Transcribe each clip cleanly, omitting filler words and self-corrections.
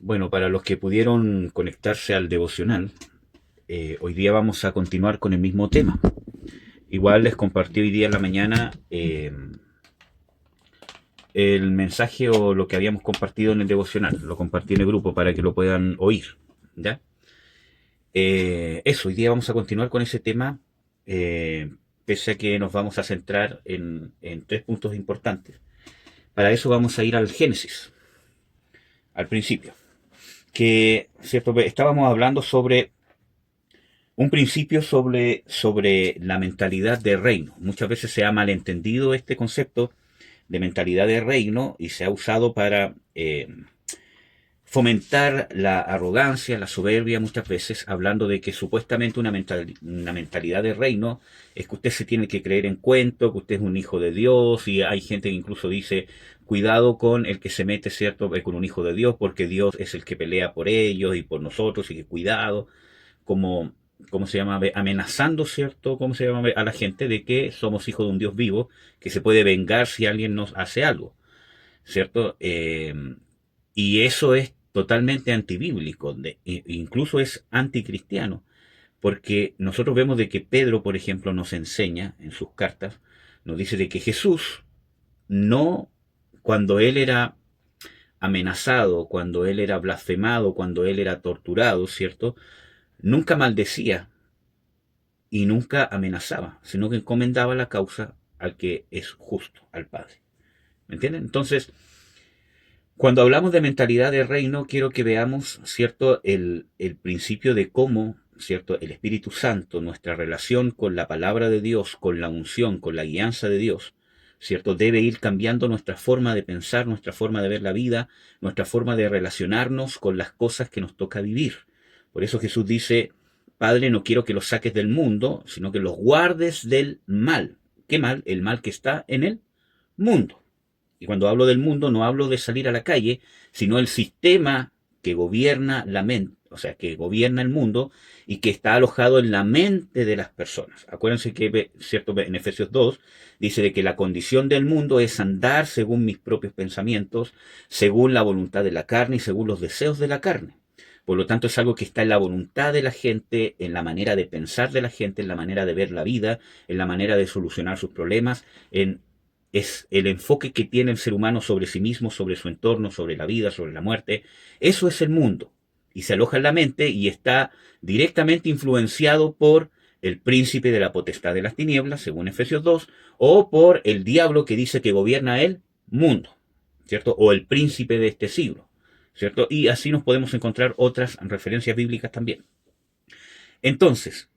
Bueno, para los que pudieron conectarse al devocional, hoy día vamos a continuar con el mismo tema. Igual les compartí hoy día en la mañana el mensaje o lo que habíamos compartido en el devocional. Lo compartí en el grupo para que lo puedan oír. ¿Ya? Eso, hoy día vamos a continuar con ese tema, pese a que nos vamos a centrar en tres puntos importantes. Para eso vamos a ir al Génesis, al principio. Que, ¿cierto? Estábamos hablando sobre un principio sobre la mentalidad de reino. Muchas veces se ha malentendido este concepto de mentalidad de reino y se ha usado para fomentar la arrogancia, la soberbia, muchas veces, hablando de que supuestamente una mentalidad de reino es que usted se tiene que creer en cuento, que usted es un hijo de Dios, y hay gente que incluso dice, cuidado con el que se mete, ¿cierto?, con un hijo de Dios, porque Dios es el que pelea por ellos y por nosotros, y que cuidado, como, ¿cómo se llama? Amenazando, ¿cierto? ¿Cómo se llama? A la gente de que somos hijos de un Dios vivo, que se puede vengar si alguien nos hace algo, ¿cierto? Y eso es totalmente antibíblico, incluso es anticristiano, porque nosotros vemos de que Pedro, por ejemplo, nos enseña en sus cartas, nos dice de que Jesús no, cuando él era amenazado, cuando él era blasfemado, cuando él era torturado, ¿cierto? Nunca maldecía y nunca amenazaba, sino que encomendaba la causa al que es justo, al Padre. ¿Me entienden? Entonces, cuando hablamos de mentalidad de reino, quiero que veamos, ¿cierto?, el principio de cómo, ¿cierto?, el Espíritu Santo, nuestra relación con la palabra de Dios, con la unción, con la guianza de Dios, ¿cierto?, debe ir cambiando nuestra forma de pensar, nuestra forma de ver la vida, nuestra forma de relacionarnos con las cosas que nos toca vivir. Por eso Jesús dice, Padre, no quiero que los saques del mundo, sino que los guardes del mal. ¿Qué mal? El mal que está en el mundo. Y cuando hablo del mundo no hablo de salir a la calle, sino el sistema que gobierna la mente, o sea, que gobierna el mundo y que está alojado en la mente de las personas. Acuérdense que, cierto, en Efesios 2 dice de que la condición del mundo es andar según mis propios pensamientos, según la voluntad de la carne y según los deseos de la carne. Por lo tanto, es algo que está en la voluntad de la gente, en la manera de pensar de la gente, en la manera de ver la vida, en la manera de solucionar sus problemas, es el enfoque que tiene el ser humano sobre sí mismo, sobre su entorno, sobre la vida, sobre la muerte. Eso es el mundo. Y se aloja en la mente y está directamente influenciado por el príncipe de la potestad de las tinieblas, según Efesios 2, o por el diablo que dice que gobierna el mundo, ¿cierto? O el príncipe de este siglo, ¿cierto? Y así nos podemos encontrar otras referencias bíblicas también. Entonces,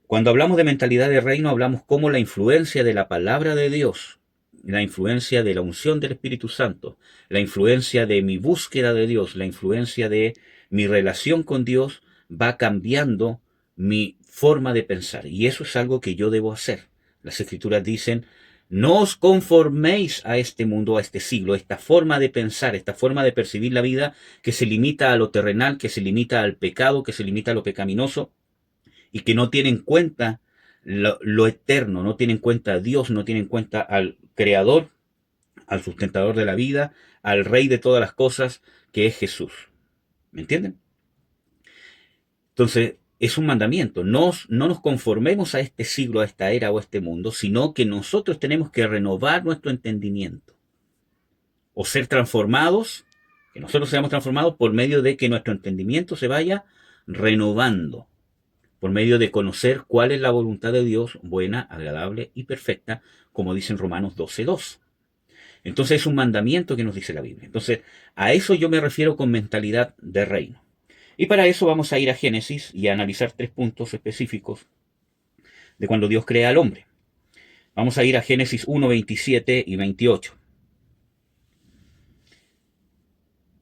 cuando hablamos de mentalidad de reino, hablamos cómo la influencia de la palabra de Dios, la influencia de la unción del Espíritu Santo, la influencia de mi búsqueda de Dios, la influencia de mi relación con Dios va cambiando mi forma de pensar. Y eso es algo que yo debo hacer. Las Escrituras dicen, no os conforméis a este mundo, a este siglo, esta forma de pensar, esta forma de percibir la vida que se limita a lo terrenal, que se limita al pecado, que se limita a lo pecaminoso y que no tiene en cuenta lo eterno, no tiene en cuenta a Dios, no tiene en cuenta al Creador, al sustentador de la vida, al Rey de todas las cosas, que es Jesús. ¿Me entienden? Entonces, es un mandamiento. No nos conformemos a este siglo, a esta era o a este mundo, sino que nosotros tenemos que renovar nuestro entendimiento. O ser transformados, que nosotros seamos transformados por medio de que nuestro entendimiento se vaya renovando, por medio de conocer cuál es la voluntad de Dios, buena, agradable y perfecta, como dice en Romanos 12:2. Entonces es un mandamiento que nos dice la Biblia. Entonces, a eso yo me refiero con mentalidad de reino. Y para eso vamos a ir a Génesis y a analizar tres puntos específicos de cuando Dios crea al hombre. Vamos a ir a Génesis 1, 27 y 28.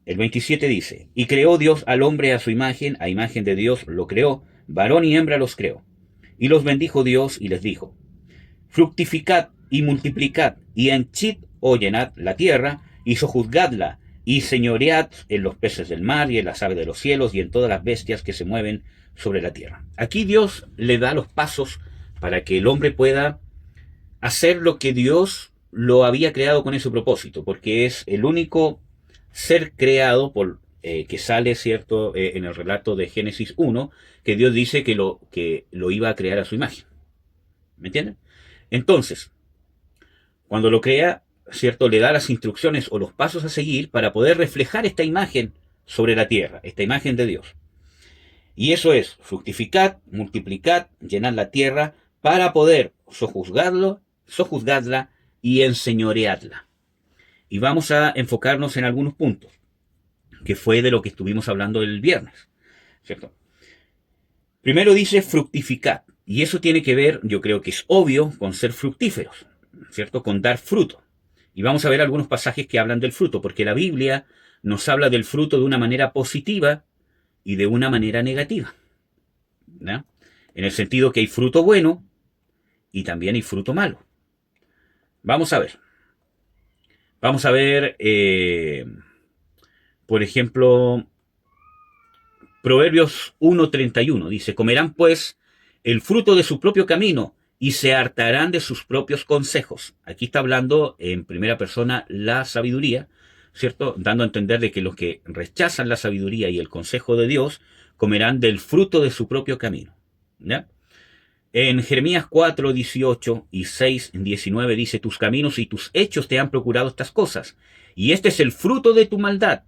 El 27 dice, y creó Dios al hombre a imagen de Dios lo creó, varón y hembra los creó. Y los bendijo Dios y les dijo, fructificad y multiplicad, y henchid o llenad la tierra, y sojuzgadla, y señoread en los peces del mar, y en las aves de los cielos, y en todas las bestias que se mueven sobre la tierra. Aquí Dios le da los pasos para que el hombre pueda hacer lo que Dios lo había creado con ese propósito, porque es el único ser creado por que sale, ¿cierto?, en el relato de Génesis 1, que Dios dice que lo iba a crear a su imagen. ¿Me entienden? Entonces, cuando lo crea, ¿cierto?, le da las instrucciones o los pasos a seguir para poder reflejar esta imagen sobre la tierra, esta imagen de Dios. Y eso es, fructificad, multiplicad, llenad la tierra para poder sojuzgarla y enseñorearla. Y vamos a enfocarnos en algunos puntos, que fue de lo que estuvimos hablando el viernes, ¿cierto? Primero dice fructificad, y eso tiene que ver, yo creo que es obvio, con ser fructíferos, ¿cierto? Con dar fruto. Y vamos a ver algunos pasajes que hablan del fruto, porque la Biblia nos habla del fruto de una manera positiva y de una manera negativa, ¿no? En el sentido que hay fruto bueno y también hay fruto malo. Vamos a ver. Vamos a ver, por ejemplo, Proverbios 1:31 dice, comerán pues el fruto de su propio camino y se hartarán de sus propios consejos. Aquí está hablando en primera persona la sabiduría, ¿cierto? Dando a entender de que los que rechazan la sabiduría y el consejo de Dios comerán del fruto de su propio camino, ¿ya? En Jeremías 4:18 y 6:19 dice, tus caminos y tus hechos te han procurado estas cosas, y este es el fruto de tu maldad.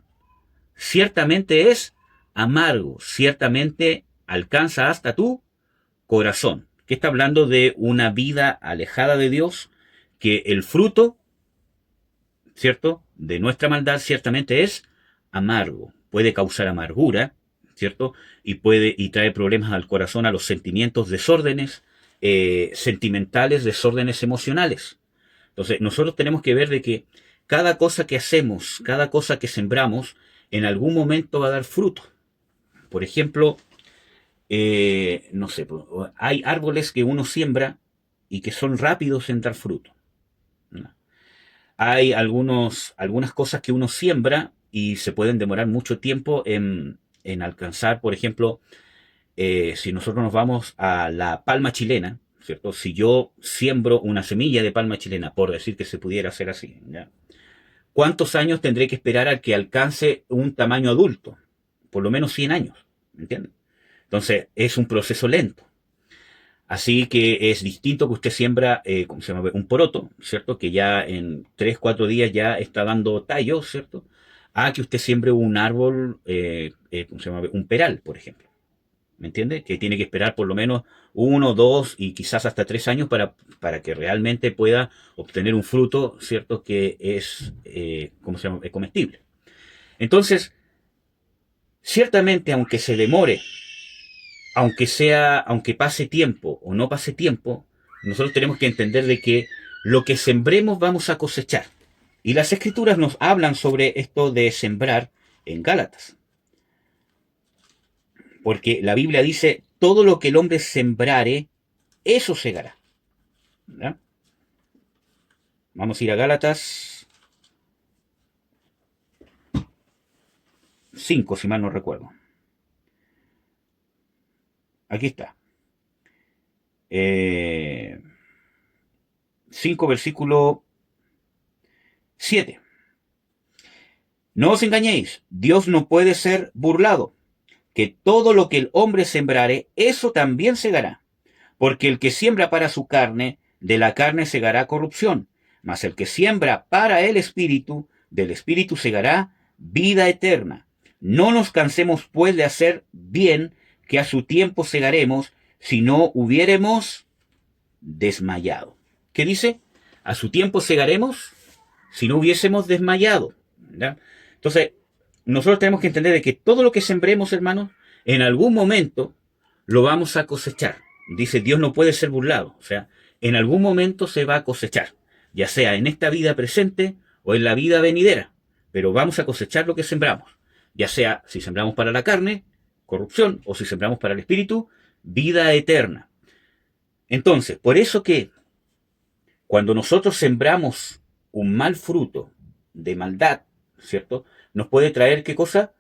Ciertamente es amargo, ciertamente alcanza hasta tu corazón. Que está hablando de una vida alejada de Dios, que el fruto, ¿cierto?, de nuestra maldad ciertamente es amargo. Puede causar amargura, ¿cierto? Y trae problemas al corazón, a los sentimientos, desórdenes sentimentales, desórdenes emocionales. Entonces, nosotros tenemos que ver de que cada cosa que hacemos, cada cosa que sembramos, en algún momento va a dar fruto. Por ejemplo, no sé, hay árboles que uno siembra y que son rápidos en dar fruto, ¿no? Hay algunas cosas que uno siembra y se pueden demorar mucho tiempo en alcanzar. Por ejemplo, si nosotros nos vamos a la palma chilena, ¿cierto? Si yo siembro una semilla de palma chilena, por decir que se pudiera hacer así, ¿ya? ¿Cuántos años tendré que esperar a que alcance un tamaño adulto? Por lo menos 100 años, ¿me entienden? Entonces, es un proceso lento. Así que es distinto que usted siembra, ¿cómo se llama?, un poroto, ¿cierto?, que ya en 3, 4 días ya está dando tallos, ¿cierto?, a que usted siembre un árbol, ¿cómo se llama?, un peral, por ejemplo. ¿Me entiende? Que tiene que esperar por lo menos 1, 2 y quizás hasta 3 años para que realmente pueda obtener un fruto, ¿cierto?, que es, ¿cómo se llama?, es comestible. Entonces, ciertamente, aunque se demore, aunque pase tiempo o no pase tiempo, nosotros tenemos que entender de que lo que sembremos vamos a cosechar. Y las escrituras nos hablan sobre esto de sembrar en Gálatas. Porque la Biblia dice, todo lo que el hombre sembrare, eso segará, ¿verdad? Vamos a ir a Gálatas 5, si mal no recuerdo. Aquí está. 5, versículo 7. No os engañéis, Dios no puede ser burlado, que todo lo que el hombre sembrare, eso también segará. Porque el que siembra para su carne, de la carne segará corrupción, mas el que siembra para el Espíritu, del Espíritu segará vida eterna. No nos cansemos pues de hacer bien, que a su tiempo segaremos, si no hubiéremos desmayado. ¿Qué dice? A su tiempo segaremos, si no hubiésemos desmayado, ¿verdad? Entonces, nosotros tenemos que entender de que todo lo que sembremos, hermanos, en algún momento lo vamos a cosechar. Dice, Dios no puede ser burlado. O sea, en algún momento se va a cosechar, ya sea en esta vida presente o en la vida venidera. Pero vamos a cosechar lo que sembramos. Ya sea si sembramos para la carne, corrupción, o si sembramos para el espíritu, vida eterna. Entonces, por eso que cuando nosotros sembramos un mal fruto de maldad, ¿cierto?, nos puede traer, ¿qué cosa?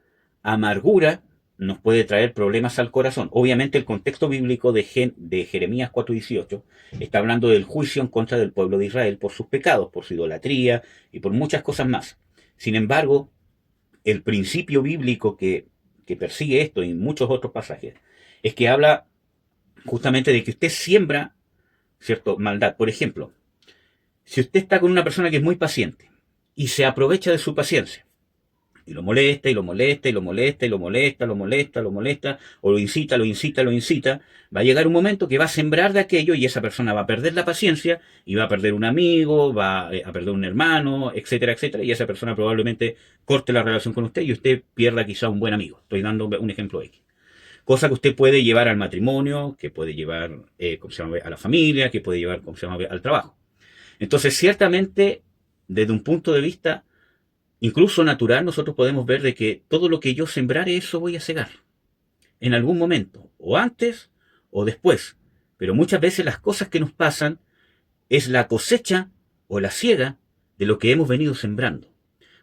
Amargura, nos puede traer problemas al corazón. Obviamente el contexto bíblico de Jeremías 4:18 está hablando del juicio en contra del pueblo de Israel por sus pecados, por su idolatría y por muchas cosas más. Sin embargo, el principio bíblico que persigue esto y muchos otros pasajes es que habla justamente de que usted siembra, ¿cierto?, maldad. Por ejemplo, si usted está con una persona que es muy paciente y se aprovecha de su paciencia, y lo molesta, y lo molesta, y lo molesta, y lo molesta, lo molesta, lo molesta, o lo incita, lo incita, lo incita, va a llegar un momento que va a sembrar de aquello y esa persona va a perder la paciencia y va a perder un amigo, va a perder un hermano, etcétera, etcétera, y esa persona probablemente corte la relación con usted y usted pierda quizá un buen amigo. Estoy dando un ejemplo X. Cosa que usted puede llevar al matrimonio, que puede llevar ¿cómo se llama? A la familia, que puede llevar ¿cómo se llama? Al trabajo. Entonces, ciertamente, desde un punto de vista incluso natural, nosotros podemos ver de que todo lo que yo sembrare, eso voy a cegar. En algún momento, o antes o después. Pero muchas veces las cosas que nos pasan es la cosecha o la siega de lo que hemos venido sembrando.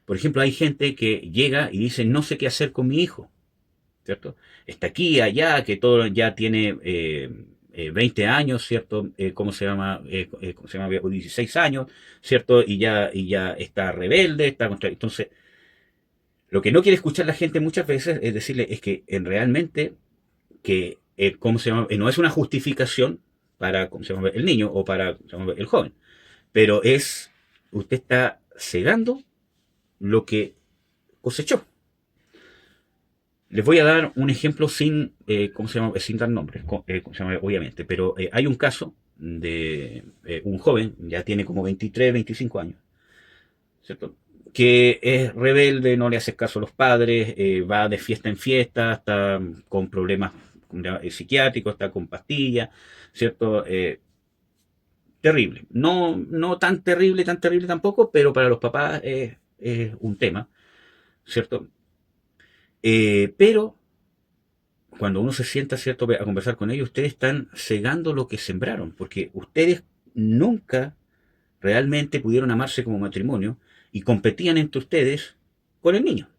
Por ejemplo, hay gente que llega y dice, no sé qué hacer con mi hijo, ¿cierto? Está aquí, allá, que todo ya tiene 20 años, ¿cierto? ¿Cómo se llama? ¿Cómo se llama? O 16 años, ¿cierto? Y ya está rebelde, está contra... Entonces, lo que no quiere escuchar la gente muchas veces es decirle, es que realmente, que, ¿cómo se llama? No es una justificación para, ¿cómo se llama? El niño o para, ¿cómo se llama? El joven, pero es, usted está cegando lo que cosechó. Les voy a dar un ejemplo sin, ¿cómo se llama? Sin dar nombres, ¿cómo se llama? Obviamente, pero hay un caso de un joven, ya tiene como 23, 25 años, ¿cierto? Que es rebelde, no le hace caso a los padres, va de fiesta en fiesta, está con problemas psiquiátricos, está con pastillas, ¿cierto? Terrible. No, no tan terrible tampoco, pero para los papás es un tema, ¿cierto? Pero cuando uno se sienta, ¿cierto?, a conversar con ellos, ustedes están cegando lo que sembraron, porque ustedes nunca realmente pudieron amarse como matrimonio y competían entre ustedes con el niño.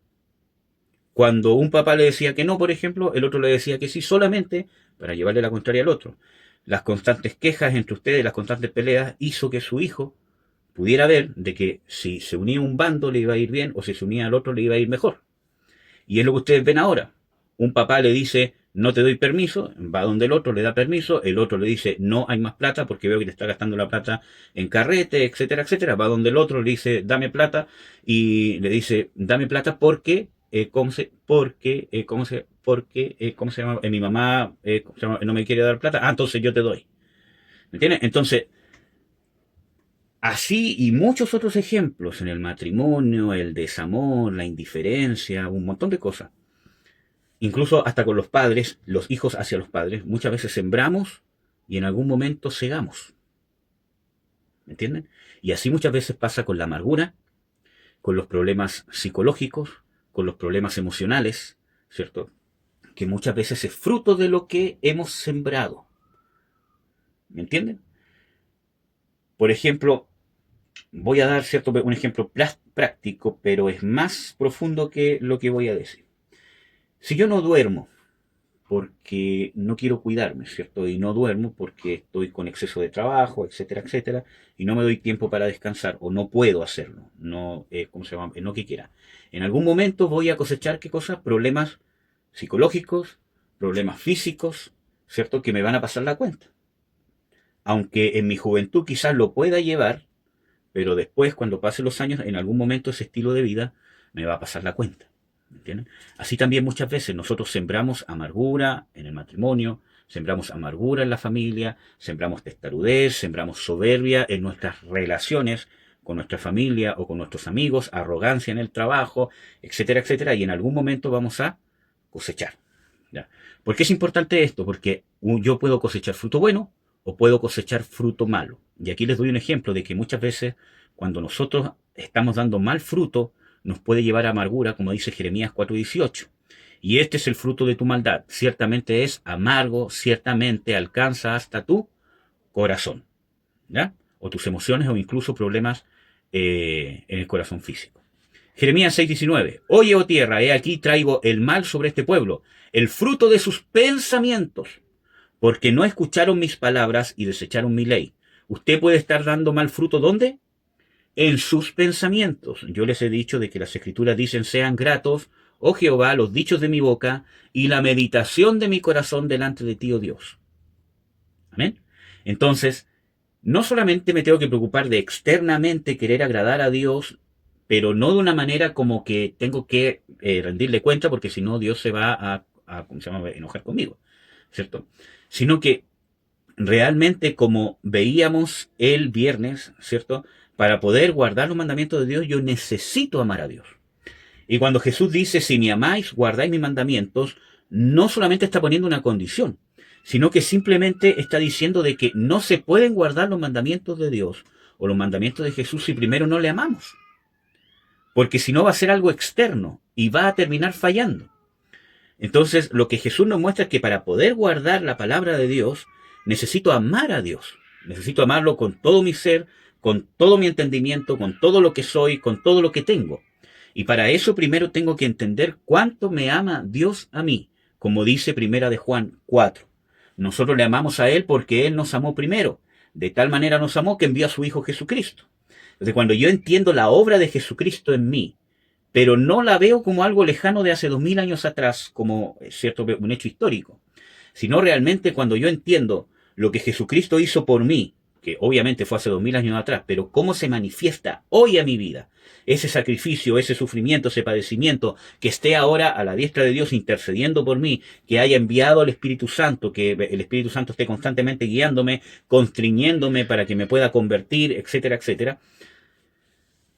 Cuando un papá le decía que no, por ejemplo, el otro le decía que sí, solamente para llevarle la contraria al otro. Las constantes quejas entre ustedes, las constantes peleas, hizo que su hijo pudiera ver de que si se unía a un bando le iba a ir bien o si se unía al otro le iba a ir mejor. Y es lo que ustedes ven ahora. Un papá le dice, no te doy permiso, va donde el otro, le da permiso, el otro le dice, no hay más plata porque veo que te está gastando la plata en carrete, etcétera, etcétera. Va donde el otro, le dice, dame plata, y le dice, dame plata porque, ¿cómo se llama? Mi mamá ¿cómo se llama? No me quiere dar plata, entonces yo te doy. ¿Me entiendes? Entonces, así y muchos otros ejemplos en el matrimonio, el desamor, la indiferencia, un montón de cosas. Incluso hasta con los padres, los hijos hacia los padres, muchas veces sembramos y en algún momento cegamos. ¿Me entienden? Y así muchas veces pasa con la amargura, con los problemas psicológicos, con los problemas emocionales, ¿cierto? Que muchas veces es fruto de lo que hemos sembrado. ¿Me entienden? Por ejemplo, voy a dar un ejemplo práctico, pero es más profundo que lo que voy a decir. Si yo no duermo porque no quiero cuidarme, ¿cierto? Y no duermo porque estoy con exceso de trabajo, etcétera, etcétera, y no me doy tiempo para descansar, o no puedo hacerlo, no, ¿cómo se llama? No que quiera. En algún momento voy a cosechar, ¿qué cosas? Problemas psicológicos, problemas físicos, ¿cierto? Que me van a pasar la cuenta. Aunque en mi juventud quizás lo pueda llevar, pero después, cuando pasen los años, en algún momento ese estilo de vida me va a pasar la cuenta. ¿Entienden? Así también muchas veces nosotros sembramos amargura en el matrimonio, sembramos amargura en la familia, sembramos testarudez, sembramos soberbia en nuestras relaciones con nuestra familia o con nuestros amigos, arrogancia en el trabajo, etcétera, etcétera, y en algún momento vamos a cosechar. ¿Ya? ¿Por qué es importante esto? Porque yo puedo cosechar fruto bueno o puedo cosechar fruto malo. Y aquí les doy un ejemplo de que muchas veces cuando nosotros estamos dando mal fruto, nos puede llevar a amargura, como dice Jeremías 4:18. Y este es el fruto de tu maldad. Ciertamente es amargo, ciertamente alcanza hasta tu corazón, ¿ya? O tus emociones o incluso problemas en el corazón físico. Jeremías 6:19. Oye, oh tierra, he aquí traigo el mal sobre este pueblo, el fruto de sus pensamientos, porque no escucharon mis palabras y desecharon mi ley. Usted puede estar dando mal fruto, ¿dónde? en sus pensamientos. Yo les he dicho de que las Escrituras dicen: sean gratos, oh Jehová, los dichos de mi boca y la meditación de mi corazón delante de ti, oh Dios. Amén. Entonces, no solamente me tengo que preocupar de externamente querer agradar a Dios, pero no de una manera como que tengo que rendirle cuenta, porque si no Dios se va a ¿cómo se llama?, enojar conmigo, ¿cierto? Sino que realmente, como veíamos el viernes, ¿cierto? Para poder guardar los mandamientos de Dios, yo necesito amar a Dios. Y cuando Jesús dice: si me amáis, guardáis mis mandamientos, no solamente está poniendo una condición, sino que simplemente está diciendo de que no se pueden guardar los mandamientos de Dios o los mandamientos de Jesús si primero no le amamos. Porque si no, va a ser algo externo y va a terminar fallando. Entonces, lo que Jesús nos muestra es que para poder guardar la palabra de Dios, necesito amar a Dios. Necesito amarlo con todo mi ser, con todo mi entendimiento, con todo lo que soy, con todo lo que tengo. Y para eso primero tengo que entender cuánto me ama Dios a mí, como dice Primera de Juan 4. Nosotros le amamos a Él porque Él nos amó primero. De tal manera nos amó que envió a su Hijo Jesucristo. Entonces, cuando yo entiendo la obra de Jesucristo en mí, pero no la veo como algo lejano de hace 2000 años atrás, como cierto un hecho histórico, sino realmente cuando yo entiendo lo que Jesucristo hizo por mí, que obviamente fue hace 2000 años atrás, pero cómo se manifiesta hoy a mi vida, ese sacrificio, ese sufrimiento, ese padecimiento, que esté ahora a la diestra de Dios intercediendo por mí, que haya enviado al Espíritu Santo, que el Espíritu Santo esté constantemente guiándome, constriñéndome para que me pueda convertir, etcétera, etcétera.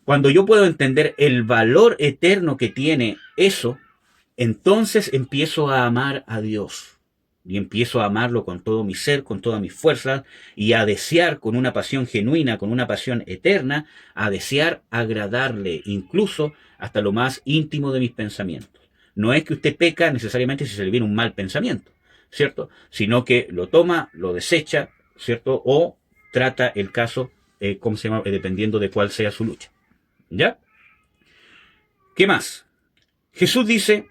Cuando yo puedo entender el valor eterno que tiene eso, entonces empiezo a amar a Dios. Y empiezo a amarlo con todo mi ser, con todas mis fuerzas, y a desear con una pasión genuina, con una pasión eterna, a desear agradarle, incluso hasta lo más íntimo de mis pensamientos. No es que usted peca necesariamente si se le viene un mal pensamiento, ¿cierto? Sino que lo toma, lo desecha, ¿cierto? O trata el caso, ¿cómo se llama?, dependiendo de cuál sea su lucha. ¿Ya? ¿Qué más? Jesús dice,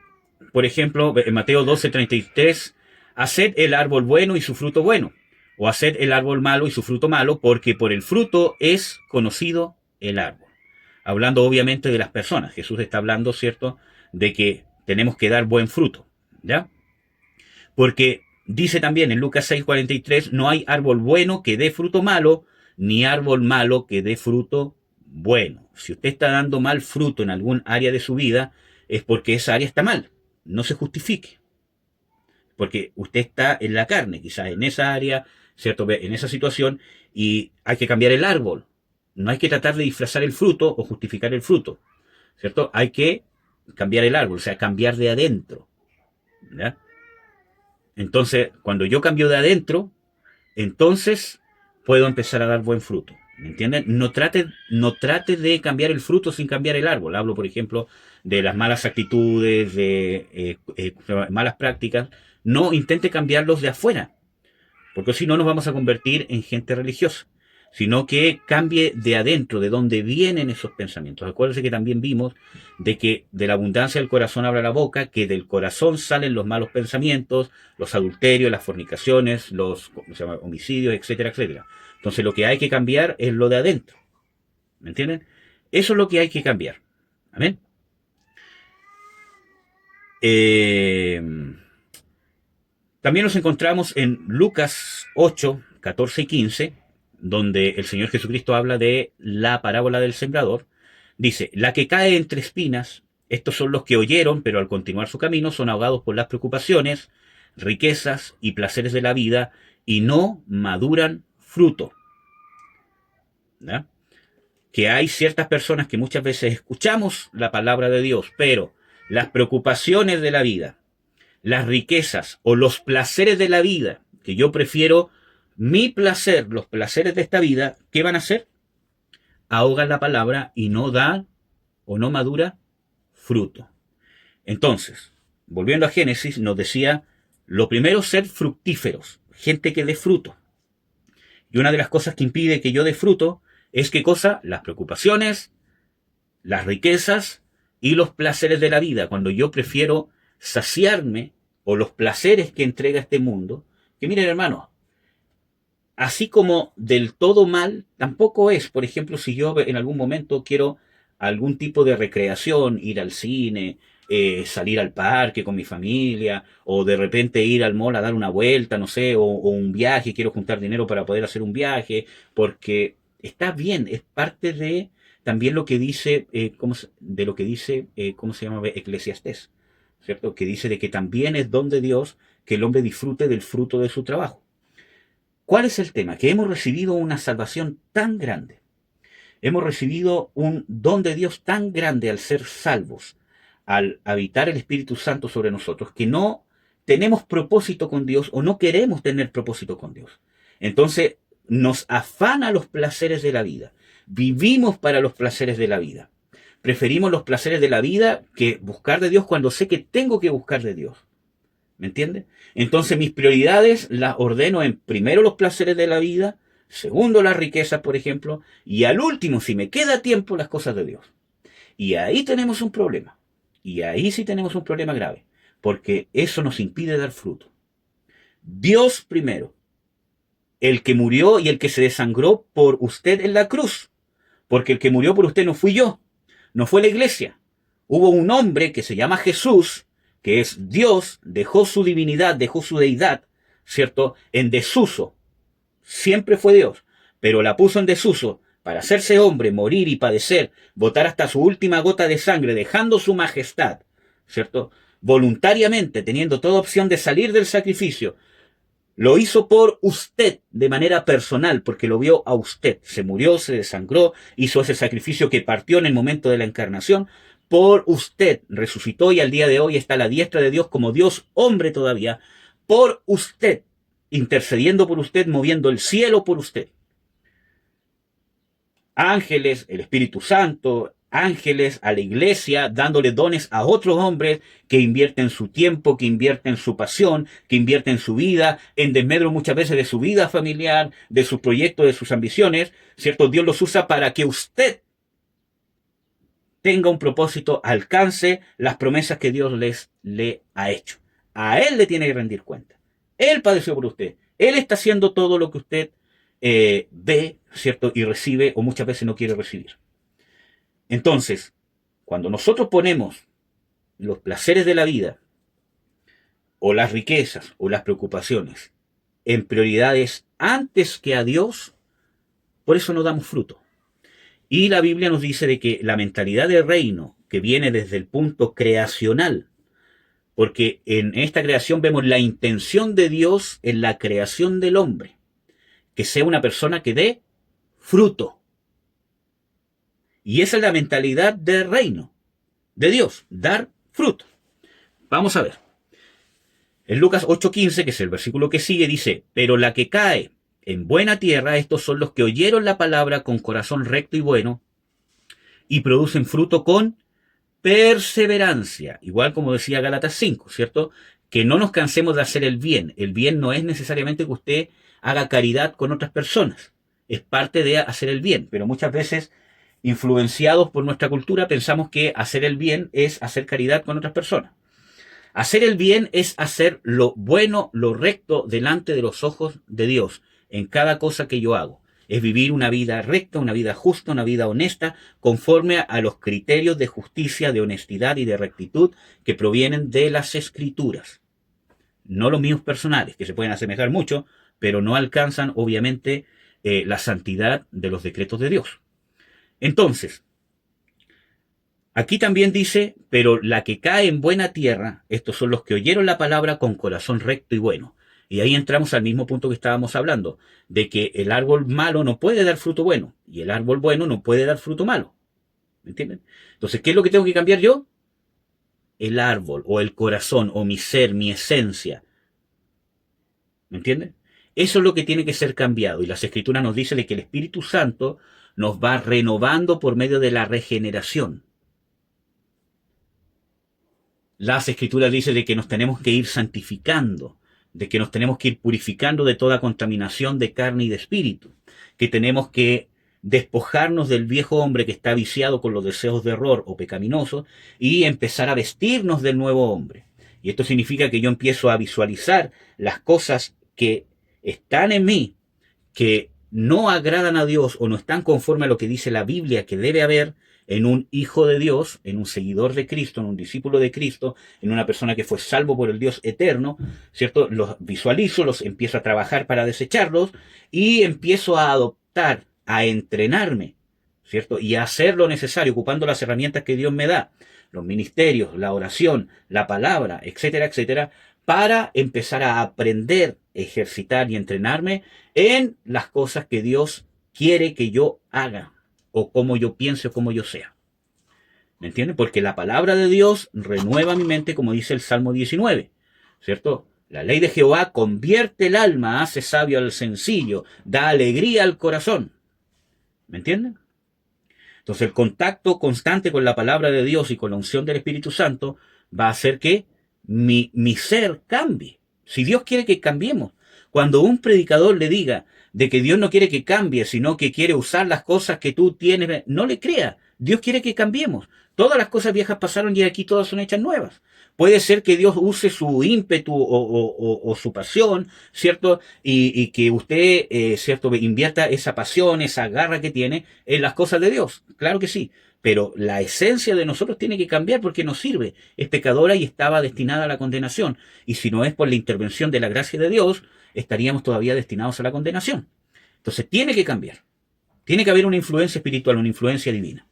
por ejemplo, en Mateo 12:33, haced el árbol bueno y su fruto bueno, o haced el árbol malo y su fruto malo, porque por el fruto es conocido el árbol. Hablando obviamente de las personas. Jesús está hablando, ¿cierto?, de que tenemos que dar buen fruto, ¿ya? Porque dice también en Lucas 6:43, no hay árbol bueno que dé fruto malo, ni árbol malo que dé fruto bueno. Si usted está dando mal fruto en algún área de su vida, es porque esa área está mal. No se justifique. Porque usted está en la carne, quizás en esa área, ¿cierto?, en esa situación, y hay que cambiar el árbol. No hay que tratar de disfrazar el fruto o justificar el fruto, ¿cierto? Hay que cambiar el árbol, o sea, cambiar de adentro, ¿ya? Entonces, cuando yo cambio de adentro, entonces puedo empezar a dar buen fruto. ¿Me entienden? No trate de cambiar el fruto sin cambiar el árbol. Hablo, por ejemplo, de las malas actitudes, de malas prácticas. No intente cambiarlos de afuera, porque si no nos vamos a convertir en gente religiosa, sino que cambie de adentro, de donde vienen esos pensamientos. Acuérdense que también vimos de que de la abundancia del corazón habla la boca, que del corazón salen los malos pensamientos, los adulterios, las fornicaciones, los homicidios, etcétera, etcétera. Entonces lo que hay que cambiar es lo de adentro. ¿Me entienden? Eso es lo que hay que cambiar. Amén. También nos encontramos en Lucas 8, 14 y 15, donde el Señor Jesucristo habla de la parábola del sembrador. Dice, la que cae entre espinas, estos son los que oyeron, pero al continuar su camino son ahogados por las preocupaciones, riquezas y placeres de la vida, y no maduran fruto. ¿Ya? Que hay ciertas personas que muchas veces escuchamos la palabra de Dios, pero las preocupaciones de la vida, las riquezas o los placeres de la vida, que yo prefiero mi placer, los placeres de esta vida, ¿qué van a hacer? Ahogan la palabra y no da o no madura fruto. Entonces, volviendo a Génesis, nos decía, lo primero, ser fructíferos, gente que dé fruto. Y una de las cosas que impide que yo dé fruto es, ¿qué cosa? Las preocupaciones, las riquezas y los placeres de la vida. Cuando yo prefiero saciarme o los placeres que entrega este mundo, que miren, hermano, así como del todo mal, tampoco es. Por ejemplo, si yo en algún momento quiero algún tipo de recreación, ir al cine, salir al parque con mi familia, o de repente ir al mall a dar una vuelta, no sé, o un viaje, quiero juntar dinero para poder hacer un viaje, porque está bien, es parte de también lo que dice, de lo que dice, ¿cómo se llama? Eclesiastés, ¿cierto? Que dice de que también es don de Dios que el hombre disfrute del fruto de su trabajo. ¿Cuál es el tema? Que hemos recibido una salvación tan grande. Hemos recibido un don de Dios tan grande al ser salvos, al habitar el Espíritu Santo sobre nosotros, que no tenemos propósito con Dios o no queremos tener propósito con Dios. Entonces nos afana los placeres de la vida. Vivimos para los placeres de la vida. Preferimos los placeres de la vida que buscar de Dios cuando sé que tengo que buscar de Dios. ¿Me entiende? Entonces mis prioridades las ordeno en primero los placeres de la vida, segundo las riquezas, por ejemplo, y al último, si me queda tiempo, las cosas de Dios. Y ahí tenemos un problema. Y ahí sí tenemos un problema grave, porque eso nos impide dar fruto. Dios primero, el que murió y el que se desangró por usted en la cruz, porque el que murió por usted no fui yo, no fue la iglesia. Hubo un hombre que se llama Jesús, que es Dios, dejó su divinidad, dejó su deidad, ¿cierto?, en desuso. Siempre fue Dios, pero la puso en desuso para hacerse hombre, morir y padecer, botar hasta su última gota de sangre, dejando su majestad, ¿cierto?, voluntariamente, teniendo toda opción de salir del sacrificio. Lo hizo por usted, de manera personal, porque lo vio a usted. Se murió, se desangró, hizo ese sacrificio que partió en el momento de la encarnación. Por usted resucitó y al día de hoy está a la diestra de Dios como Dios hombre todavía. Por usted, intercediendo por usted, moviendo el cielo por usted. Ángeles, el Espíritu Santo, ángeles a la iglesia, dándole dones a otros hombres que invierten su tiempo, que invierten su pasión, que invierten su vida, en desmedro muchas veces de su vida familiar, de sus proyectos, de sus ambiciones, ¿cierto? Dios los usa para que usted tenga un propósito, alcance las promesas que Dios le ha hecho. A Él le tiene que rendir cuenta. Él padeció por usted. Él está haciendo todo lo que usted ve, ¿cierto? Y recibe o muchas veces no quiere recibir. Entonces, cuando nosotros ponemos los placeres de la vida, o las riquezas, o las preocupaciones, en prioridades antes que a Dios, por eso no damos fruto. Y la Biblia nos dice de que la mentalidad de reino, que viene desde el punto creacional, porque en esta creación vemos la intención de Dios en la creación del hombre, que sea una persona que dé fruto. Y esa es la mentalidad del reino de Dios, dar fruto. Vamos a ver. En Lucas 8:15, que es el versículo que sigue, dice, pero la que cae en buena tierra, estos son los que oyeron la palabra con corazón recto y bueno, y producen fruto con perseverancia. Igual como decía Gálatas 5, ¿cierto? Que no nos cansemos de hacer el bien. El bien no es necesariamente que usted haga caridad con otras personas. Es parte de hacer el bien, pero muchas veces influenciados por nuestra cultura, pensamos que hacer el bien es hacer caridad con otras personas. Hacer el bien es hacer lo bueno, lo recto delante de los ojos de Dios en cada cosa que yo hago. Es vivir una vida recta, una vida justa, una vida honesta, conforme a los criterios de justicia, de honestidad y de rectitud que provienen de las Escrituras. No los míos personales, que se pueden asemejar mucho, pero no alcanzan, obviamente, la santidad de los decretos de Dios. Entonces, aquí también dice, pero la que cae en buena tierra, estos son los que oyeron la palabra con corazón recto y bueno. Y ahí entramos al mismo punto que estábamos hablando, de que el árbol malo no puede dar fruto bueno, y el árbol bueno no puede dar fruto malo. ¿Me entienden? Entonces, ¿qué es lo que tengo que cambiar yo? El árbol, o el corazón, o mi ser, mi esencia. ¿Me entienden? Eso es lo que tiene que ser cambiado. Y las Escrituras nos dicen de que el Espíritu Santo nos va renovando por medio de la regeneración. Las Escrituras dicen de que nos tenemos que ir santificando, de que nos tenemos que ir purificando de toda contaminación de carne y de espíritu, que tenemos que despojarnos del viejo hombre que está viciado con los deseos de error o pecaminosos y empezar a vestirnos del nuevo hombre. Y esto significa que yo empiezo a visualizar las cosas que están en mí, que no agradan a Dios o no están conforme a lo que dice la Biblia que debe haber en un hijo de Dios, en un seguidor de Cristo, en un discípulo de Cristo, en una persona que fue salvo por el Dios eterno, ¿cierto? Los visualizo, los empiezo a trabajar para desecharlos y empiezo a adoptar, a entrenarme, ¿cierto? Y a hacer lo necesario, ocupando las herramientas que Dios me da, los ministerios, la oración, la palabra, etcétera, etcétera, para empezar a aprender, ejercitar y entrenarme en las cosas que Dios quiere que yo haga, o como yo piense o como yo sea. ¿Me entienden? Porque la palabra de Dios renueva mi mente, como dice el Salmo 19, ¿cierto? La ley de Jehová convierte el alma, hace sabio al sencillo, da alegría al corazón. ¿Me entienden? Entonces el contacto constante con la palabra de Dios y con la unción del Espíritu Santo va a hacer que mi ser cambie. Si Dios quiere que cambiemos, cuando un predicador le diga de que Dios no quiere que cambie, sino que quiere usar las cosas que tú tienes, no le crea. Dios quiere que cambiemos. Todas las cosas viejas pasaron y aquí todas son hechas nuevas. Puede ser que Dios use su ímpetu o su pasión, ¿cierto? Y que usted, ¿cierto?, invierta esa pasión, esa garra que tiene en las cosas de Dios. Claro que sí. Pero la esencia de nosotros tiene que cambiar porque nos sirve. Es pecadora y estaba destinada a la condenación. Y si no es por la intervención de la gracia de Dios, estaríamos todavía destinados a la condenación. Entonces tiene que cambiar. Tiene que haber una influencia espiritual, una influencia divina.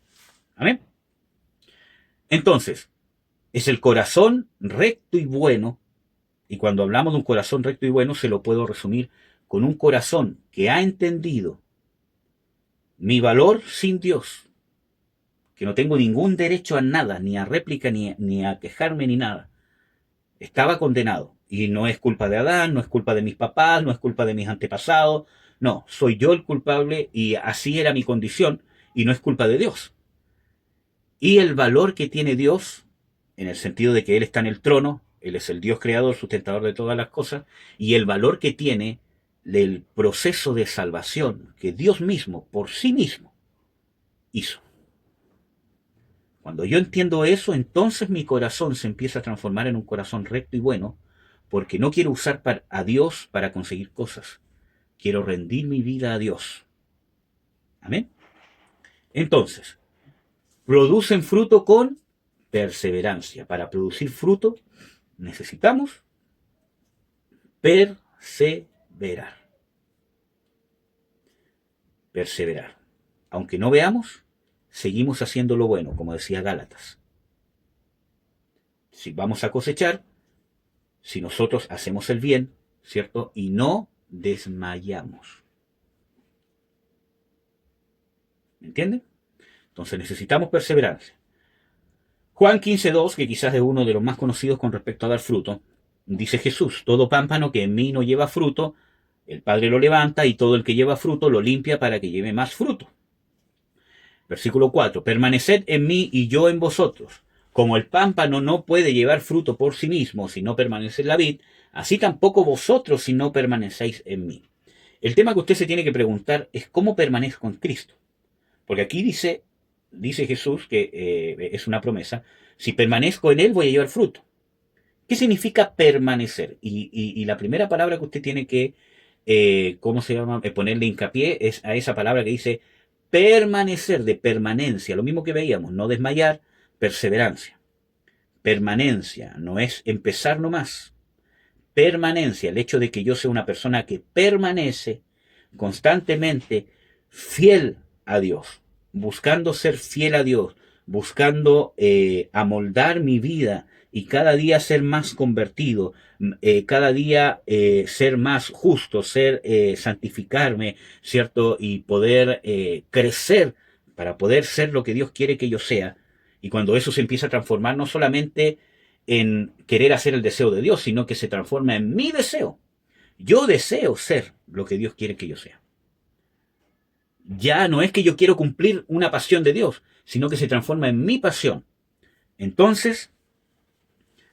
¿Amén? Entonces, es el corazón recto y bueno. Y cuando hablamos de un corazón recto y bueno, se lo puedo resumir con un corazón que ha entendido mi valor sin Dios, que no tengo ningún derecho a nada, ni a réplica, ni a quejarme, ni nada. Estaba condenado. Y no es culpa de Adán, no es culpa de mis papás, no es culpa de mis antepasados. No, soy yo el culpable y así era mi condición y no es culpa de Dios. Y el valor que tiene Dios, en el sentido de que Él está en el trono, Él es el Dios creador, sustentador de todas las cosas, y el valor que tiene del proceso de salvación que Dios mismo, por sí mismo, hizo. Cuando yo entiendo eso, entonces mi corazón se empieza a transformar en un corazón recto y bueno, porque no quiero usar a Dios para conseguir cosas. Quiero rendir mi vida a Dios. Amén. Entonces, producen fruto con perseverancia. Para producir fruto necesitamos perseverar. Perseverar. Aunque no veamos, seguimos haciendo lo bueno, como decía Gálatas. Si vamos a cosechar, si nosotros hacemos el bien, ¿cierto? Y no desmayamos. ¿Me entienden? Entonces necesitamos perseverancia. Juan 15:2, que quizás es uno de los más conocidos con respecto a dar fruto, dice Jesús: todo pámpano que en mí no lleva fruto, el Padre lo levanta, y todo el que lleva fruto lo limpia para que lleve más fruto. Versículo 4, permaneced en mí y yo en vosotros. Como el pámpano no puede llevar fruto por sí mismo si no permanece en la vid, así tampoco vosotros si no permanecéis en mí. El tema que usted se tiene que preguntar es cómo permanezco en Cristo. Porque aquí dice Jesús, que es una promesa, si permanezco en Él voy a llevar fruto. ¿Qué significa permanecer? Y la primera palabra que usted tiene que, ¿cómo se llama? Ponerle hincapié es a esa palabra que dice permanecer, de permanencia, lo mismo que veíamos, no desmayar, perseverancia. Permanencia, no es empezar nomás. Permanencia, el hecho de que yo sea una persona que permanece constantemente fiel a Dios, buscando ser fiel a Dios, buscando amoldar mi vida y cada día ser más convertido, cada día ser más justo, santificarme, ¿cierto? Y poder crecer para poder ser lo que Dios quiere que yo sea. Y cuando eso se empieza a transformar no solamente en querer hacer el deseo de Dios, sino que se transforma en mi deseo. Yo deseo ser lo que Dios quiere que yo sea. Ya no es que yo quiero cumplir una pasión de Dios, sino que se transforma en mi pasión. Entonces,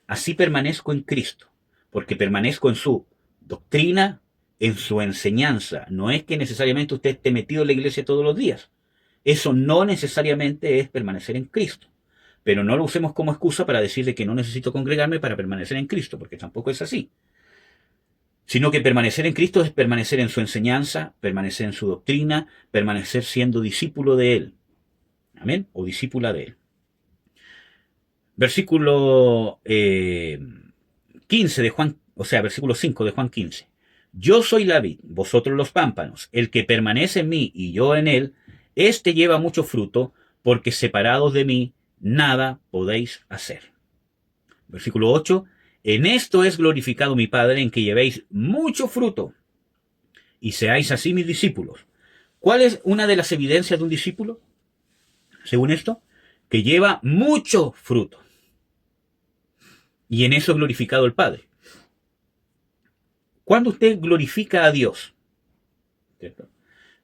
así permanezco en Cristo, porque permanezco en su doctrina, en su enseñanza. No es que necesariamente usted esté metido en la iglesia todos los días. Eso no necesariamente es permanecer en Cristo. Pero no lo usemos como excusa para decirle que no necesito congregarme para permanecer en Cristo, porque tampoco es así. Sino que permanecer en Cristo es permanecer en su enseñanza, permanecer en su doctrina, permanecer siendo discípulo de Él. Amén. O discípula de Él. Versículo 15 de Juan, o sea, versículo 5 de Juan 15. Yo soy la vid, vosotros los pámpanos. El que permanece en mí y yo en él, éste lleva mucho fruto, porque separados de mí, nada podéis hacer. Versículo 8. En esto es glorificado mi Padre, en que llevéis mucho fruto y seáis así mis discípulos. ¿Cuál es una de las evidencias de un discípulo? Según esto, que lleva mucho fruto. Y en eso es glorificado el Padre. Cuando usted glorifica a Dios, ¿cierto?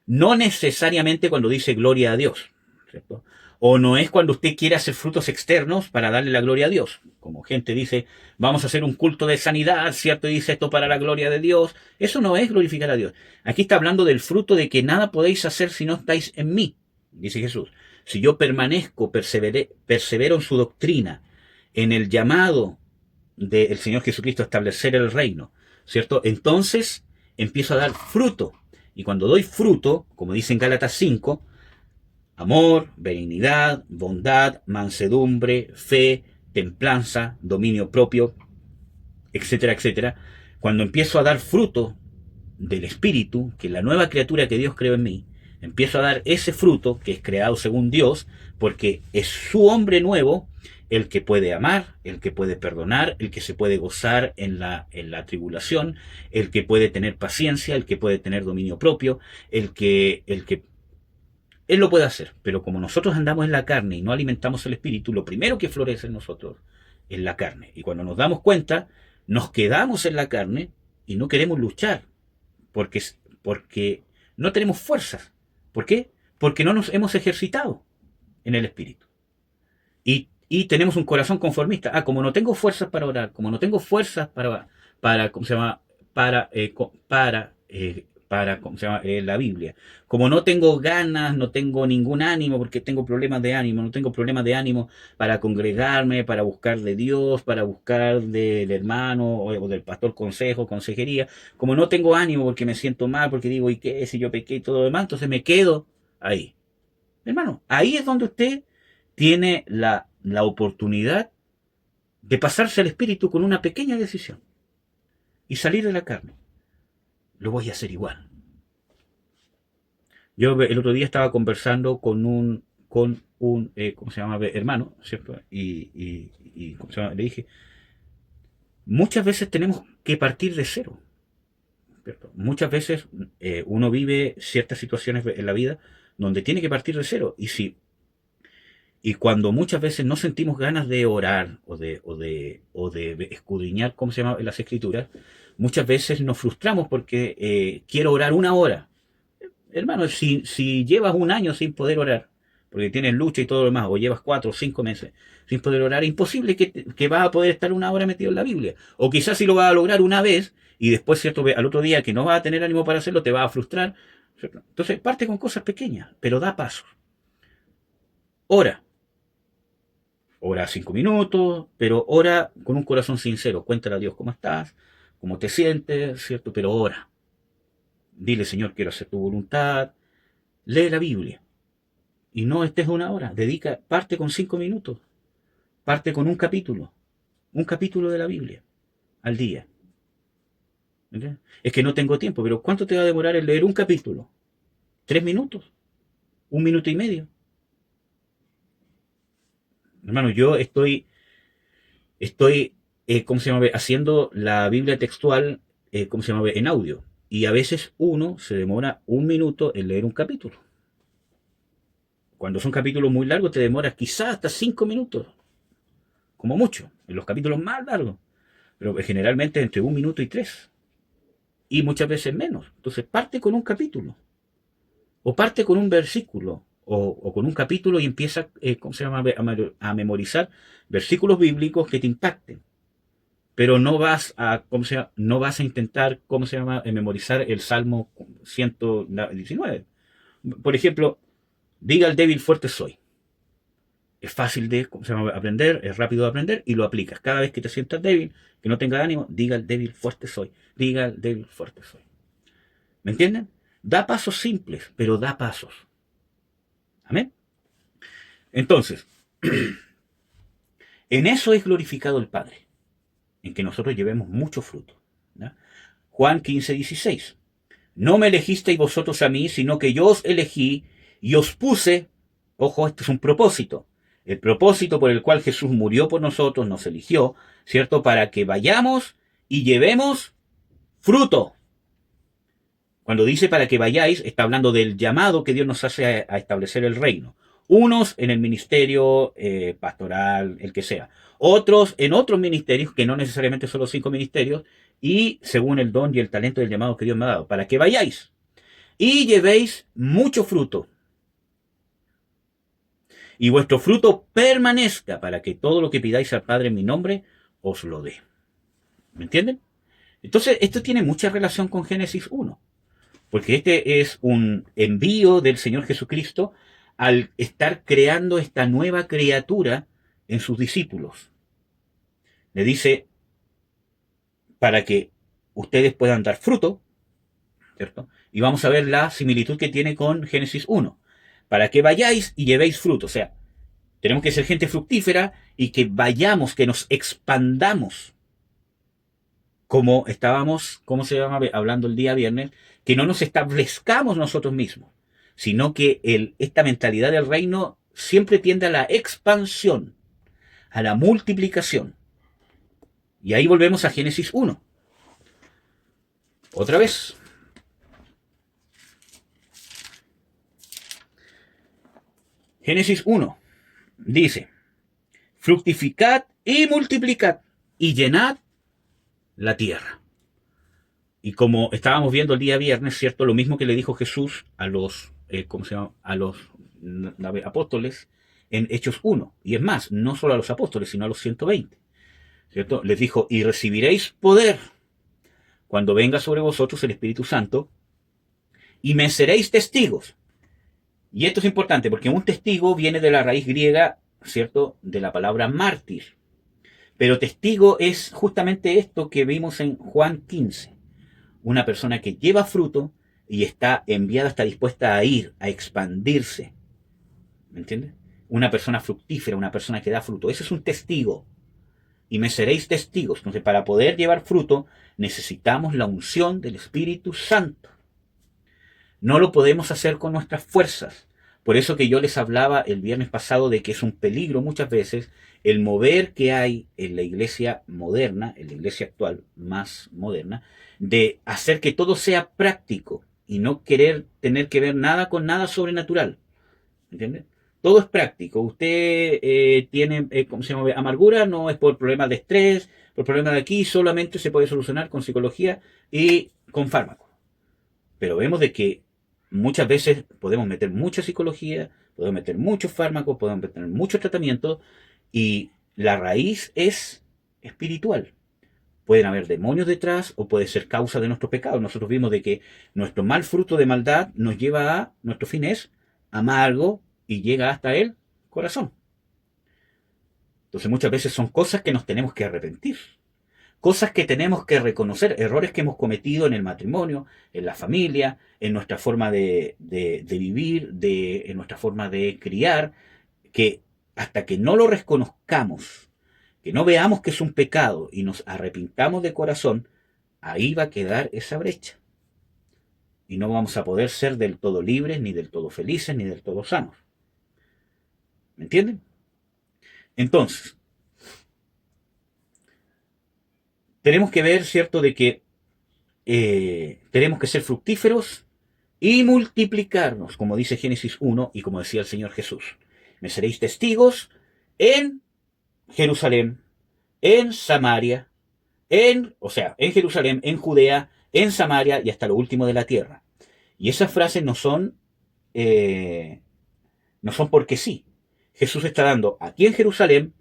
No necesariamente cuando dice gloria a Dios, ¿cierto? O no es cuando usted quiere hacer frutos externos para darle la gloria a Dios. Como gente dice, vamos a hacer un culto de sanidad, ¿cierto? Y dice esto para la gloria de Dios. Eso no es glorificar a Dios. Aquí está hablando del fruto de que nada podéis hacer si no estáis en mí, dice Jesús. Si yo permanezco, persevero en su doctrina, en el llamado del Señor Jesucristo a establecer el reino, ¿cierto? Entonces empiezo a dar fruto. Y cuando doy fruto, como dice en Gálatas 5, amor, benignidad, bondad, mansedumbre, fe, templanza, dominio propio, etcétera, etcétera. Cuando empiezo a dar fruto del Espíritu, que es la nueva criatura que Dios creó en mí, empiezo a dar ese fruto que es creado según Dios, porque es su hombre nuevo el que puede amar, el que puede perdonar, el que se puede gozar en la tribulación, el que puede tener paciencia, el que puede tener dominio propio, el que él lo puede hacer. Pero como nosotros andamos en la carne y no alimentamos el espíritu, lo primero que florece en nosotros es la carne. Y cuando nos damos cuenta, nos quedamos en la carne y no queremos luchar, porque no tenemos fuerzas. ¿Por qué? Porque no nos hemos ejercitado en el espíritu. Y tenemos un corazón conformista. Como no tengo fuerzas para orar, como no tengo fuerzas para ¿cómo se llama? ¿Cómo se llama? La Biblia. Como no tengo ganas, no tengo ningún ánimo, porque tengo problemas de ánimo, no tengo problemas de ánimo para congregarme, para buscar de Dios, para buscar del hermano o del pastor consejo, consejería. Como no tengo ánimo porque me siento mal, porque digo, ¿y qué si yo pequé y todo lo demás? Entonces me quedo ahí. Hermano, ahí es donde usted tiene la oportunidad de pasarse al espíritu con una pequeña decisión y salir de la carne. Lo voy a hacer igual. Yo el otro día estaba conversando con un ¿cómo se llama? Hermano, ¿cierto? Y ¿cómo se llama? Le dije, muchas veces tenemos que partir de cero, ¿cierto? Muchas veces uno vive ciertas situaciones en la vida donde tiene que partir de cero. Y cuando muchas veces no sentimos ganas de orar o de escudriñar, ¿cómo se llama?, en las escrituras, muchas veces nos frustramos porque quiero orar una hora. Hermano, si llevas un año sin poder orar, porque tienes lucha y todo lo demás, o llevas 4 o 5 meses sin poder orar, es imposible que vas a poder estar una hora metido en la Biblia. O quizás si lo vas a lograr una vez y después, ¿cierto?, al otro día que no vas a tener ánimo para hacerlo, te vas a frustrar, ¿cierto? Entonces parte con cosas pequeñas, pero da pasos. Ora. Ora 5 minutos, pero ora con un corazón sincero. Cuéntale a Dios cómo estás, cómo te sientes, ¿cierto? Pero ora. Dile, Señor, quiero hacer tu voluntad. Lee la Biblia. Y no estés una hora. Parte con 5 minutos. Parte con un capítulo. Un capítulo de la Biblia al día. ¿Okay? Es que no tengo tiempo, pero ¿cuánto te va a demorar el leer un capítulo? 3 minutos. 1 minuto y medio. Hermano, yo estoy ¿cómo se llama?, haciendo la Biblia textual, ¿cómo se llama?, en audio. Y a veces uno se demora 1 minuto en leer un capítulo. Cuando son capítulos muy largos te demoras quizás hasta 5 minutos, como mucho, en los capítulos más largos. Pero generalmente entre 1 minuto y 3. Y muchas veces menos. Entonces parte con un capítulo. O parte con un versículo. O con un capítulo y empieza, ¿cómo se llama?, a memorizar versículos bíblicos que te impacten. Pero no vas a, no vas a intentar, ¿cómo se llama?, memorizar el Salmo 119. Por ejemplo, diga al débil fuerte soy. es fácil de, ¿cómo se llama?, aprender, es rápido de aprender y lo aplicas. Cada vez que te sientas débil, que no tengas ánimo, diga el débil fuerte soy, diga el débil fuerte soy. ¿Me entienden? Da pasos simples, pero da pasos. Amén. Entonces, en eso es glorificado el Padre, en que nosotros llevemos mucho fruto. ¿Ya? Juan 15:16. No me elegisteis vosotros a mí, sino que yo os elegí y os puse, ojo, esto es un propósito, el propósito por el cual Jesús murió por nosotros, nos eligió, ¿cierto? Para que vayamos y llevemos fruto. Cuando dice para que vayáis, está hablando del llamado que Dios nos hace a establecer el reino. Unos en el ministerio pastoral, el que sea. Otros en otros ministerios, que no necesariamente son los 5 ministerios, y según el don y el talento del llamado que Dios me ha dado. Para que vayáis y llevéis mucho fruto. Y vuestro fruto permanezca, para que todo lo que pidáis al Padre en mi nombre, os lo dé. ¿Me entienden? Entonces, esto tiene mucha relación con Génesis 1. Porque este es un envío del Señor Jesucristo al estar creando esta nueva criatura en sus discípulos. Le dice, para que ustedes puedan dar fruto, ¿cierto? Y vamos a ver la similitud que tiene con Génesis 1. Para que vayáis y llevéis fruto. O sea, tenemos que ser gente fructífera y que vayamos, que nos expandamos. Como estábamos, ¿cómo se llama? Hablando el día viernes, que no nos establezcamos nosotros mismos, sino que esta mentalidad del reino siempre tiende a la expansión, a la multiplicación. Y ahí volvemos a Génesis 1. Otra vez. Génesis 1 dice, fructificad y multiplicad y llenad la tierra. Y como estábamos viendo el día viernes, ¿cierto? Lo mismo que le dijo Jesús a los, ¿cómo se llama?, a los apóstoles en Hechos 1. Y es más, no solo a los apóstoles, sino a los 120. ¿Cierto? Les dijo, y recibiréis poder cuando venga sobre vosotros el Espíritu Santo, y me seréis testigos. Y esto es importante, porque un testigo viene de la raíz griega, ¿cierto?, de la palabra mártir. Pero testigo es justamente esto que vimos en Juan 15. Una persona que lleva fruto y está enviada, está dispuesta a ir, a expandirse. ¿Me entiendes? Una persona fructífera, una persona que da fruto. Ese es un testigo. Y me seréis testigos. Entonces, para poder llevar fruto, necesitamos la unción del Espíritu Santo. No lo podemos hacer con nuestras fuerzas. Por eso que yo les hablaba el viernes pasado de que es un peligro muchas veces el mover que hay en la iglesia moderna, en la iglesia actual más moderna, de hacer que todo sea práctico y no querer tener que ver nada con nada sobrenatural. ¿Entiendes? Todo es práctico. Usted tiene, ¿cómo se llama?, amargura, no es por problemas de estrés, por problemas de aquí, solamente se puede solucionar con psicología y con fármacos. Pero vemos de que muchas veces podemos meter mucha psicología, podemos meter muchos fármacos, podemos meter muchos tratamientos y la raíz es espiritual. Pueden haber demonios detrás o puede ser causa de nuestros pecados. Nosotros vimos de que nuestro mal fruto de maldad nos lleva a, nuestro fin es amargo y llega hasta el corazón. Entonces muchas veces son cosas que nos tenemos que arrepentir. Cosas que tenemos que reconocer, errores que hemos cometido en el matrimonio, en la familia, en nuestra forma de vivir, en nuestra forma de criar, que hasta que no lo reconozcamos, que no veamos que es un pecado y nos arrepintamos de corazón, ahí va a quedar esa brecha. Y no vamos a poder ser del todo libres, ni del todo felices, ni del todo sanos. ¿Me entienden? Entonces, tenemos que ver, ¿cierto?, de que tenemos que ser fructíferos y multiplicarnos, como dice Génesis 1 y como decía el Señor Jesús. Me seréis testigos en Jerusalén, en Samaria, en Jerusalén, en Judea, en Samaria y hasta lo último de la tierra. Y esas frases no son porque sí. Jesús está dando aquí en Jerusalén,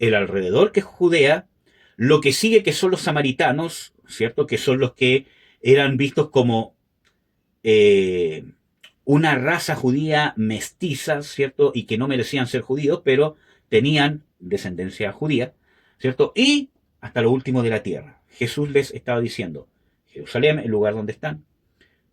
el alrededor que es Judea, lo que sigue que son los samaritanos, ¿cierto? Que son los que eran vistos como una raza judía mestiza, ¿cierto? Y que no merecían ser judíos, pero tenían descendencia judía, ¿cierto? Y hasta lo último de la tierra. Jesús les estaba diciendo, Jerusalén, el lugar donde están,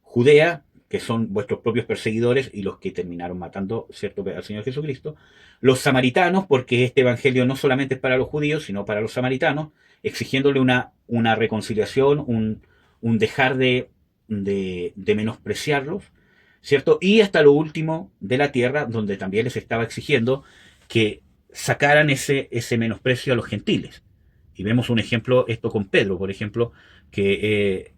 Judea, que son vuestros propios perseguidores y los que terminaron matando, ¿cierto?, al Señor Jesucristo, los samaritanos, porque este evangelio no solamente es para los judíos, sino para los samaritanos, exigiéndole una reconciliación, un dejar de menospreciarlos, ¿cierto? Y hasta lo último de la tierra, donde también les estaba exigiendo que sacaran ese menosprecio a los gentiles. Y vemos un ejemplo, esto con Pedro, por ejemplo, que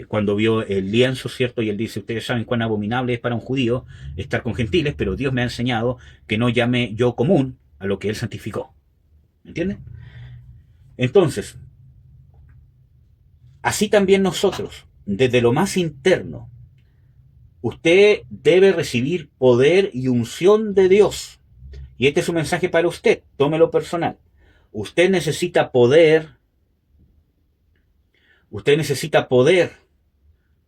cuando vio el lienzo, ¿cierto? Y él dice, ustedes saben cuán abominable es para un judío estar con gentiles, pero Dios me ha enseñado que no llame yo común a lo que él santificó. ¿Me entienden? Entonces, así también nosotros, desde lo más interno, usted debe recibir poder y unción de Dios. Y este es un mensaje para usted, tómelo personal. Usted necesita poder,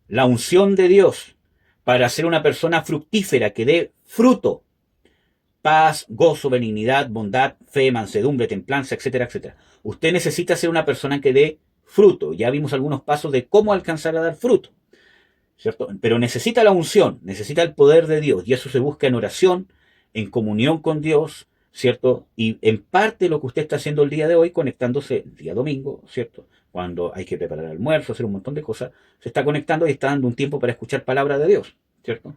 la unción de Dios, para ser una persona fructífera que dé fruto. Paz, gozo, benignidad, bondad, fe, mansedumbre, templanza, etcétera, etcétera. Usted necesita ser una persona que dé fruto. Ya vimos algunos pasos de cómo alcanzar a dar fruto, ¿cierto? Pero necesita la unción, necesita el poder de Dios, y eso se busca en oración, en comunión con Dios, ¿cierto? Y en parte lo que usted está haciendo el día de hoy, conectándose el día domingo, ¿cierto? Cuando hay que preparar el almuerzo, hacer un montón de cosas, se está conectando y está dando un tiempo para escuchar palabra de Dios, ¿cierto?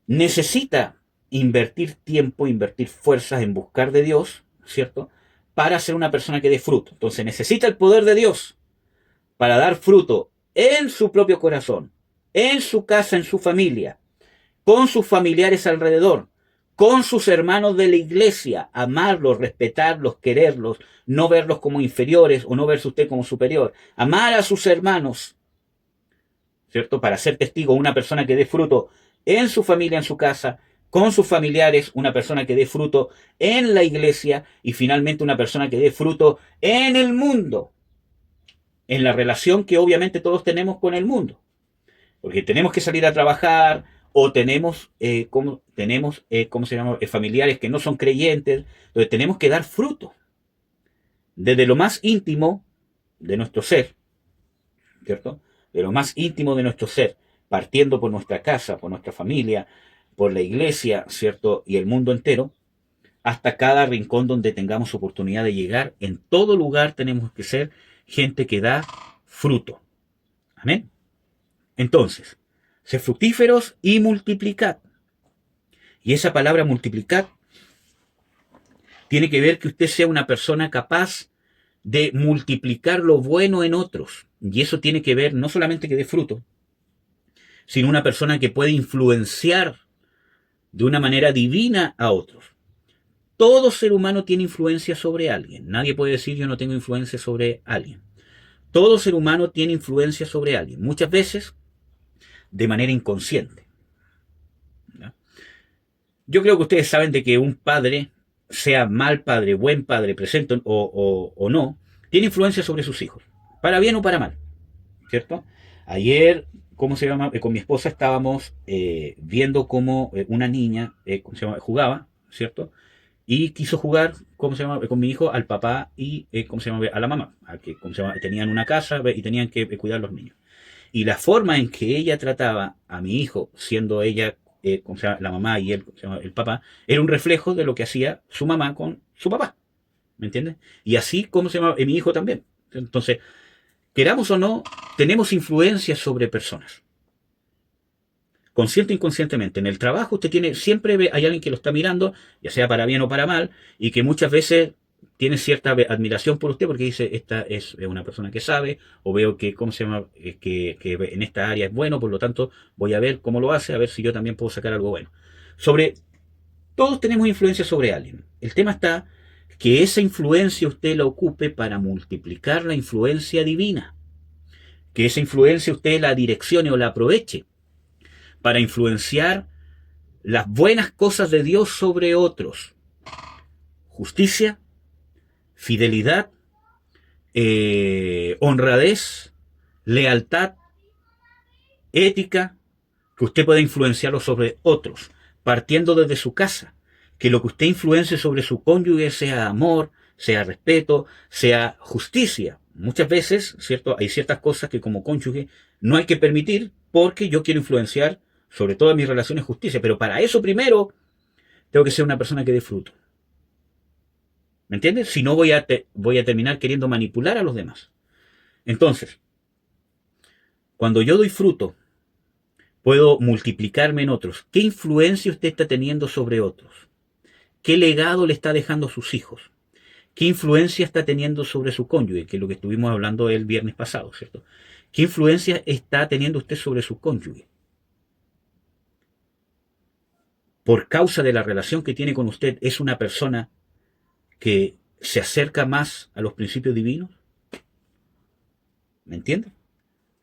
Necesita invertir tiempo, invertir fuerzas en buscar de Dios, ¿cierto? Para ser una persona que dé fruto. Entonces necesita el poder de Dios para dar fruto en su propio corazón, en su casa, en su familia, con sus familiares alrededor, con sus hermanos de la iglesia, amarlos, respetarlos, quererlos, no verlos como inferiores o no verse usted como superior, amar a sus hermanos, ¿cierto? Para ser testigo, una persona que dé fruto en su familia, en su casa, con sus familiares, una persona que dé fruto en la iglesia y finalmente una persona que dé fruto en el mundo, en la relación que obviamente todos tenemos con el mundo. Porque tenemos que salir a trabajar o ¿cómo se llama? Familiares que no son creyentes. Entonces tenemos que dar fruto desde lo más íntimo de nuestro ser, ¿cierto? De lo más íntimo de nuestro ser, partiendo por nuestra casa, por nuestra familia, por la iglesia, ¿cierto? Y el mundo entero, hasta cada rincón donde tengamos oportunidad de llegar. En todo lugar tenemos que ser gente que da fruto. Amén. Entonces, ser fructíferos y multiplicad. Y esa palabra multiplicad tiene que ver que usted sea una persona capaz de multiplicar lo bueno en otros. Y eso tiene que ver no solamente que dé fruto, sino una persona que puede influenciar de una manera divina a otros. Todo ser humano tiene influencia sobre alguien. Nadie puede decir yo no tengo influencia sobre alguien. Todo ser humano tiene influencia sobre alguien. Muchas veces de manera inconsciente. ¿Ya? Yo creo que ustedes saben de que un padre, sea mal padre, buen padre, presente o no, tiene influencia sobre sus hijos, para bien o para mal, ¿cierto? Ayer, ¿cómo se llama? Con mi esposa estábamos viendo cómo una niña ¿cómo se llama? Jugaba, ¿cierto? Y quiso jugar, ¿cómo se llama? Con mi hijo, al papá y, ¿cómo se llama? A la mamá, a que, ¿cómo se llama? Tenían una casa y tenían que cuidar a los niños. Y la forma en que ella trataba a mi hijo, siendo ella como se llama, la mamá y él, como se llama, el papá, era un reflejo de lo que hacía su mamá con su papá. ¿Me entiendes? Y así como se llama mi hijo también. Entonces, queramos o no, tenemos influencia sobre personas. Consciente o inconscientemente. En el trabajo usted tiene, siempre hay alguien que lo está mirando, ya sea para bien o para mal, y que muchas veces tiene cierta admiración por usted porque dice, esta es una persona que sabe, o veo que, ¿cómo se llama? Que en esta área es bueno, por lo tanto voy a ver cómo lo hace, a ver si yo también puedo sacar algo bueno. Todos tenemos influencia sobre alguien. El tema está que esa influencia usted la ocupe para multiplicar la influencia divina. Que esa influencia usted la direccione o la aproveche para influenciar las buenas cosas de Dios sobre otros. Justicia, fidelidad, honradez, lealtad, ética, que usted pueda influenciarlo sobre otros, partiendo desde su casa, que lo que usted influencie sobre su cónyuge sea amor, sea respeto, sea justicia. Muchas veces, ¿cierto? Hay ciertas cosas que como cónyuge no hay que permitir porque yo quiero influenciar sobre todas mis relaciones justicia, pero para eso primero tengo que ser una persona que dé fruto. ¿Me entiendes? Si no voy a terminar queriendo manipular a los demás. Entonces, cuando yo doy fruto, puedo multiplicarme en otros. ¿Qué influencia usted está teniendo sobre otros? ¿Qué legado le está dejando a sus hijos? ¿Qué influencia está teniendo sobre su cónyuge? Que es lo que estuvimos hablando el viernes pasado, ¿cierto? ¿Qué influencia está teniendo usted sobre su cónyuge? Por causa de la relación que tiene con usted, ¿es una persona que se acerca más a los principios divinos? ¿Me entiende?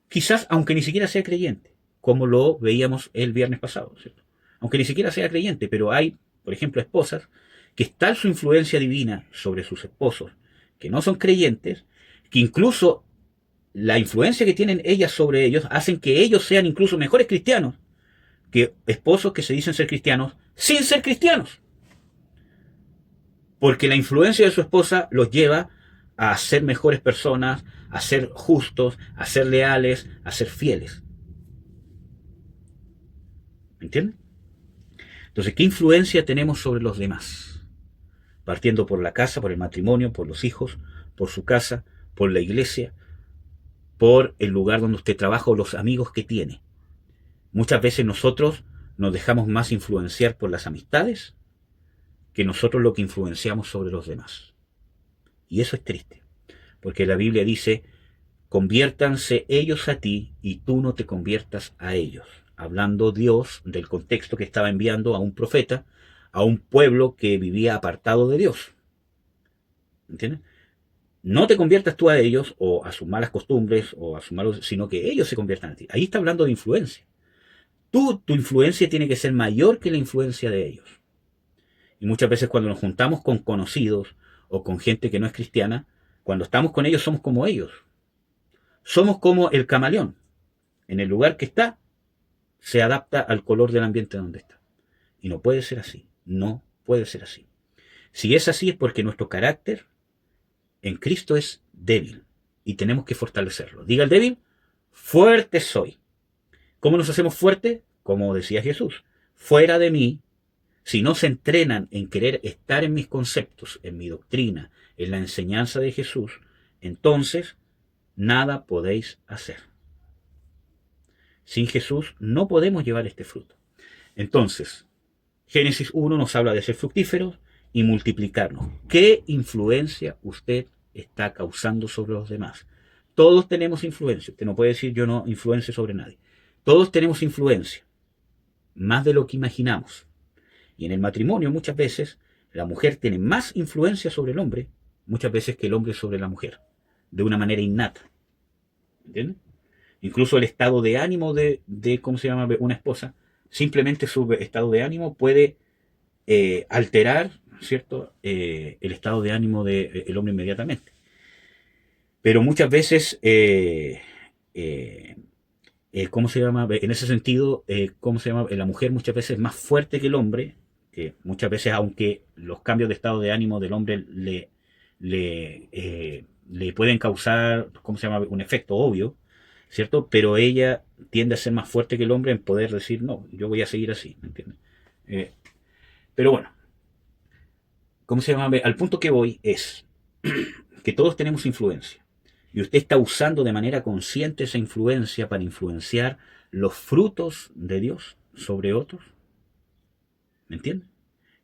Quizás, aunque ni siquiera sea creyente, como lo veíamos el viernes pasado, ¿cierto? Aunque ni siquiera sea creyente, pero hay, por ejemplo, esposas que está su influencia divina sobre sus esposos, que no son creyentes, que incluso la influencia que tienen ellas sobre ellos hacen que ellos sean incluso mejores cristianos que esposos que se dicen ser cristianos sin ser cristianos. Porque la influencia de su esposa los lleva a ser mejores personas, a ser justos, a ser leales, a ser fieles. ¿Me entienden? Entonces, ¿qué influencia tenemos sobre los demás? Partiendo por la casa, por el matrimonio, por los hijos, por su casa, por la iglesia, por el lugar donde usted trabaja o los amigos que tiene. Muchas veces nosotros nos dejamos más influenciar por las amistades que nosotros lo que influenciamos sobre los demás. Y eso es triste, porque la Biblia dice, conviértanse ellos a ti y tú no te conviertas a ellos. Hablando Dios del contexto que estaba enviando a un profeta, a un pueblo que vivía apartado de Dios. ¿Entiendes? No te conviertas tú a ellos o a sus malas costumbres o a sus malos, sino que ellos se conviertan a ti. Ahí está hablando de influencia. Tu influencia tiene que ser mayor que la influencia de ellos. Y muchas veces cuando nos juntamos con conocidos o con gente que no es cristiana, cuando estamos con ellos somos como ellos. Somos como el camaleón. En el lugar que está, se adapta al color del ambiente donde está. Y no puede ser así. No puede ser así. Si es así es porque nuestro carácter en Cristo es débil y tenemos que fortalecerlo. Diga el débil, fuerte soy. ¿Cómo nos hacemos fuertes? Como decía Jesús, fuera de mí, si no se entrenan en querer estar en mis conceptos, en mi doctrina, en la enseñanza de Jesús, entonces nada podéis hacer. Sin Jesús no podemos llevar este fruto. Entonces, Génesis 1 nos habla de ser fructíferos y multiplicarnos. ¿Qué influencia usted está causando sobre los demás? Todos tenemos influencia. Usted no puede decir yo no influencio sobre nadie. Todos tenemos influencia, más de lo que imaginamos. Y en el matrimonio muchas veces la mujer tiene más influencia sobre el hombre, muchas veces que el hombre sobre la mujer, de una manera innata. ¿Entienden? Incluso el estado de ánimo de ¿cómo se llama? Una esposa, simplemente su estado de ánimo puede alterar, ¿cierto? El estado de ánimo del hombre inmediatamente. Pero muchas veces, ¿cómo se llama? En ese sentido, ¿cómo se llama? La mujer muchas veces es más fuerte que el hombre, que muchas veces, aunque los cambios de estado de ánimo del hombre le pueden causar, ¿cómo se llama? Un efecto obvio, ¿cierto? Pero ella tiende a ser más fuerte que el hombre en poder decir, no, yo voy a seguir así, ¿me entiendes? Pero bueno, ¿cómo se llama? Al punto que voy es que todos tenemos influencia. Y usted está usando de manera consciente esa influencia para influenciar los frutos de Dios sobre otros. ¿Me entiende?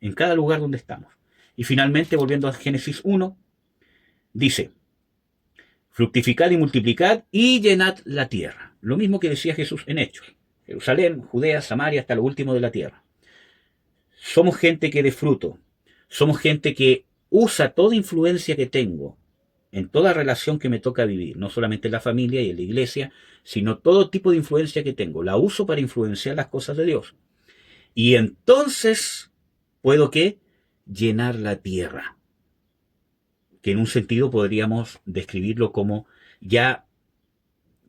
En cada lugar donde estamos. Y finalmente, volviendo a Génesis 1, dice, fructificad y multiplicad y llenad la tierra. Lo mismo que decía Jesús en Hechos. Jerusalén, Judea, Samaria, hasta lo último de la tierra. Somos gente que dé fruto. Somos gente que usa toda influencia que tengo en toda relación que me toca vivir, no solamente en la familia y en la iglesia, sino todo tipo de influencia que tengo. La uso para influenciar las cosas de Dios. Y entonces puedo ¿qué? Llenar la tierra. Que en un sentido podríamos describirlo como ya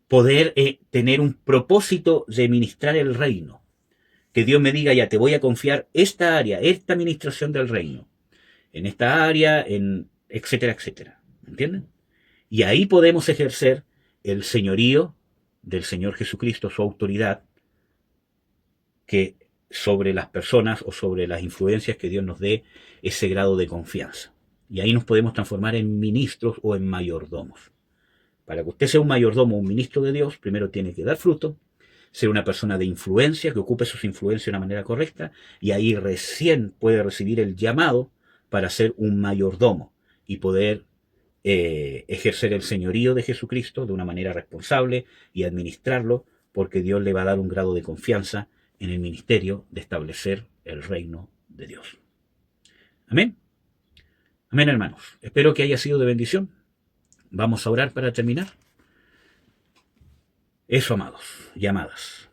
poder tener un propósito de ministrar el reino. Que Dios me diga, ya te voy a confiar esta área, esta administración del reino, en esta área, etcétera, etcétera. ¿Entienden? Y ahí podemos ejercer el señorío del Señor Jesucristo, su autoridad, que sobre las personas o sobre las influencias que Dios nos dé ese grado de confianza. Y ahí nos podemos transformar en ministros o en mayordomos. Para que usted sea un mayordomo o un ministro de Dios, primero tiene que dar fruto, ser una persona de influencia, que ocupe sus influencias de una manera correcta, y ahí recién puede recibir el llamado para ser un mayordomo y poder ejercer el señorío de Jesucristo de una manera responsable y administrarlo, porque Dios le va a dar un grado de confianza en el ministerio de establecer el reino de Dios. Amén. Amén, hermanos. Espero que haya sido de bendición. Vamos a orar para terminar. Eso, amados y amadas.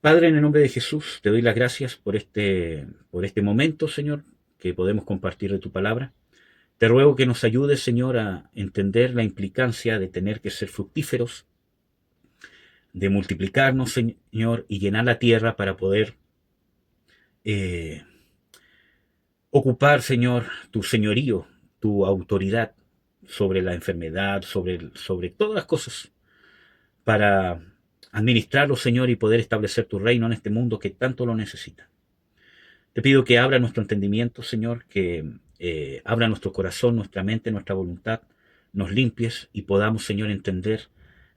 Padre, en el nombre de Jesús, te doy las gracias por este momento, Señor, que podemos compartir de tu palabra. Te ruego que nos ayudes, Señor, a entender la implicancia de tener que ser fructíferos, de multiplicarnos, Señor, y llenar la tierra para poder ocupar, Señor, tu señorío, tu autoridad sobre la enfermedad, sobre todas las cosas, para administrarlo, Señor, y poder establecer tu reino en este mundo que tanto lo necesita. Te pido que abra nuestro entendimiento, Señor, que abra nuestro corazón, nuestra mente, nuestra voluntad, nos limpies y podamos, Señor, entender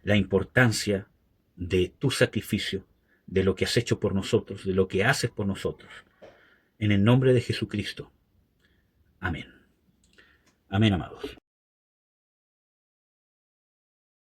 la importancia de tu sacrificio, de lo que has hecho por nosotros, de lo que haces por nosotros. En el nombre de Jesucristo. Amén. Amén, amados.